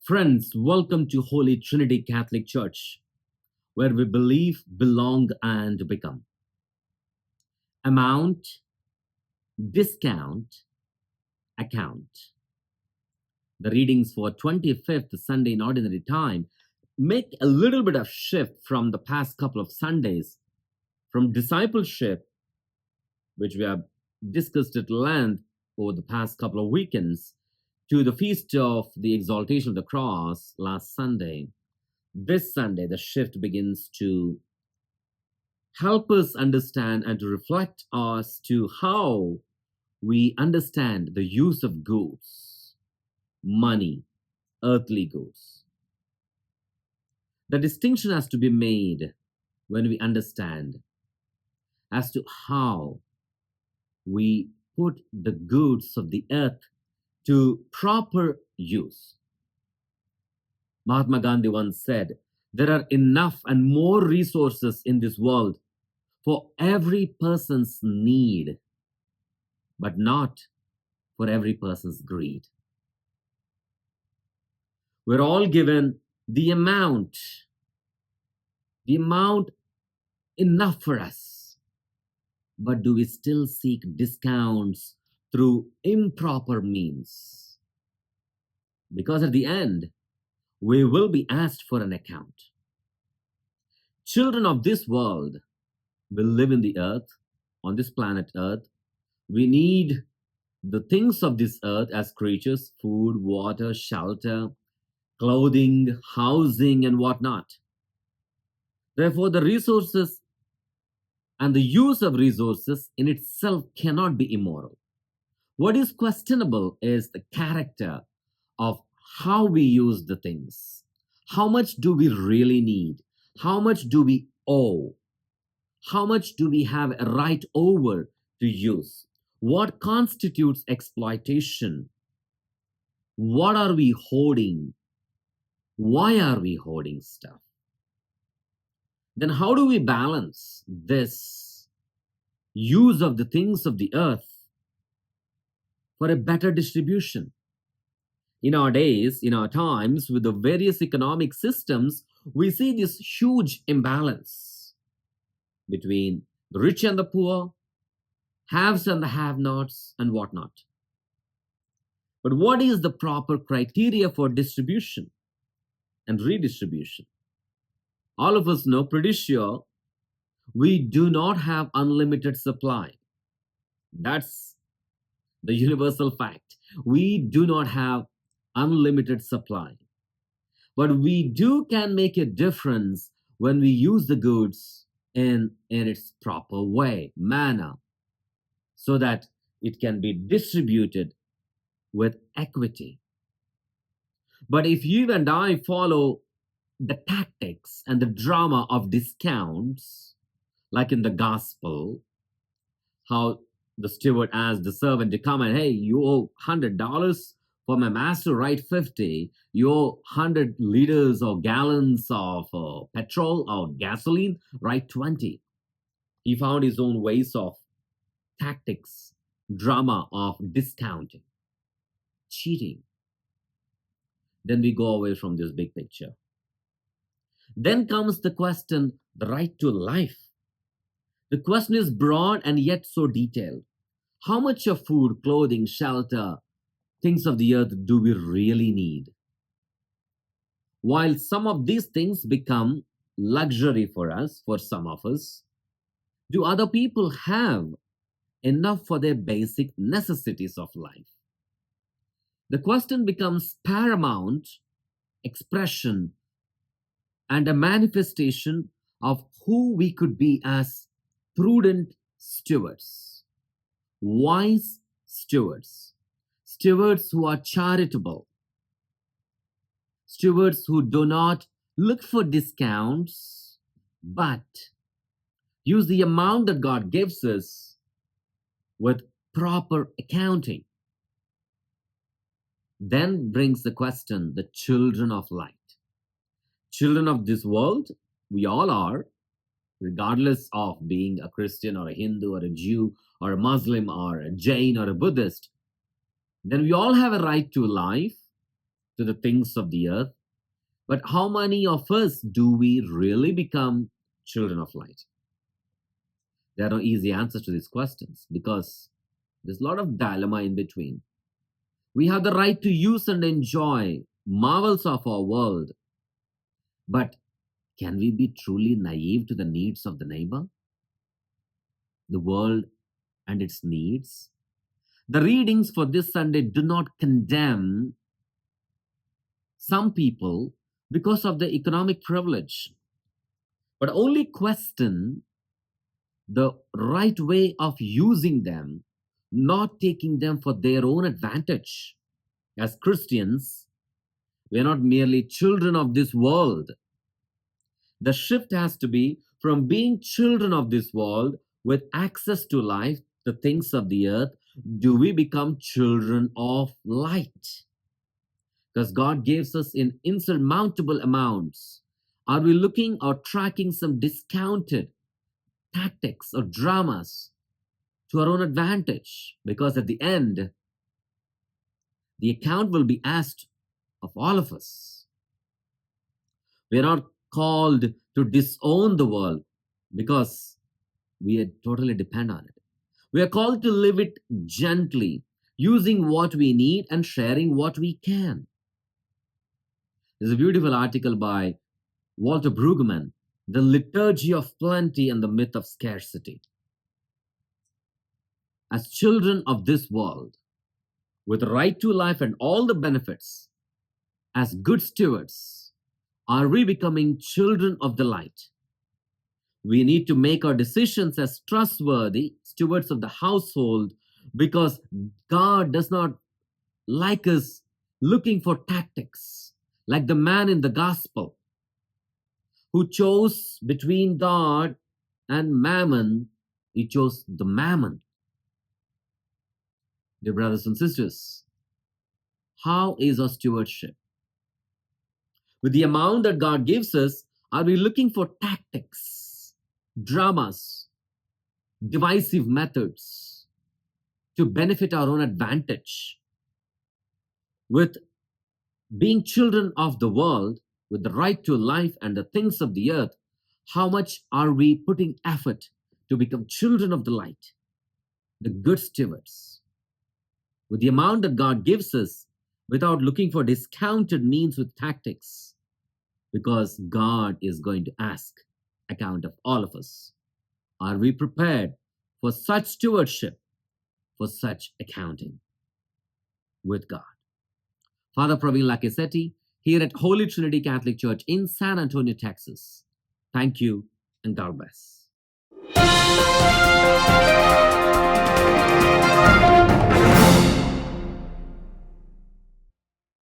Friends, welcome to Holy Trinity Catholic Church, where we believe, belong, and become. Amount, discount, account. The readings for 25th Sunday in Ordinary Time make a little bit of shift from the past couple of Sundays, from discipleship, which we have discussed at length over the past couple of weekends, to the Feast of the Exaltation of the Cross last Sunday. This Sunday, the shift begins to help us understand and to reflect as to how we understand the use of goods, money, earthly goods. The distinction has to be made when we understand as to how we put the goods of the earth to proper use. Mahatma Gandhi once said, "There are enough and more resources in this world for every person's need, but not for every person's greed." We're all given the amount enough for us, but do we still seek discounts through improper means? Because at the end, we will be asked for an account. Children of this world will live in the earth, on this planet Earth. We need the things of this earth as creatures: food, water, shelter, clothing, housing, and whatnot. Therefore, the resources and the use of resources in itself cannot be immoral. What is questionable is the character of how we use the things. How much do we really need? How much do we owe? How much do we have a right over to use? What constitutes exploitation? What are we hoarding? Why are we hoarding stuff? Then how do we balance this use of the things of the earth for a better distribution? In our days, in our times, with the various economic systems, we see this huge imbalance between the rich and the poor, haves and the have-nots, and whatnot. But what is the proper criteria for distribution and redistribution? All of us know pretty sure we do not have unlimited supply. That's the universal fact. We do not have unlimited supply. But we can make a difference when we use the goods in its proper way, manner, so that it can be distributed with equity. But if you and I follow the tactics and the drama of discounts, like in the gospel, how the steward asked the servant to come and, "Hey, you owe $100 for my master, write 50. You owe 100 liters or gallons of petrol or gasoline, write 20. He found his own ways of tactics, drama of discounting, cheating. Then we go away from this big picture. Then comes the question, the right to life. The question is broad and yet so detailed. How much of food, clothing, shelter, things of the earth do we really need? While some of these things become luxury for us, for some of us, do other people have enough for their basic necessities of life? The question becomes paramount expression and a manifestation of who we could be as prudent stewards, wise stewards, stewards who are charitable, stewards who do not look for discounts, but use the amount that God gives us with proper accounting. Then brings the question, the children of light. Children of this world, we all are, regardless of being a Christian or a Hindu or a Jew or a Muslim or a Jain or a Buddhist. Then we all have a right to life, to the things of the earth, but how many of us do we really become children of light? There are no easy answers to these questions because there's a lot of dilemma in between. We have the right to use and enjoy marvels of our world, but can we be truly naive to the needs of the neighbor, the world, and its needs? The readings for this Sunday do not condemn some people because of their economic privilege, but only question the right way of using them, not taking them for their own advantage. As Christians, we are not merely children of this world. The shift has to be from being children of this world with access to life, the things of the earth, do we become children of light? Because God gives us in insurmountable amounts. Are we looking or tracking some discounted tactics or dramas to our own advantage? Because at the end, the account will be asked of all of us. We are not called to disown the world because we totally depend on it. We are called to live it gently, using what we need and sharing what we can. There's a beautiful article by Walter Brueggemann, The Liturgy of Plenty and the Myth of Scarcity. As children of this world, with the right to life and all the benefits, as good stewards, are we becoming children of the light? We need to make our decisions as trustworthy stewards of the household because God does not like us looking for tactics, like the man in the gospel who chose between God and mammon. He chose the mammon. Dear brothers and sisters, how is our stewardship? With the amount that God gives us, are we looking for tactics, dramas, divisive methods to benefit our own advantage? With being children of the world, with the right to life and the things of the earth, how much are we putting effort to become children of the light, the good stewards? With the amount that God gives us, without looking for discounted means with tactics, because God is going to ask account of all of us. Are we prepared for such stewardship, for such accounting with God? Father Praveen Lakisetti, here at Holy Trinity Catholic Church in San Antonio, Texas. Thank you and God bless.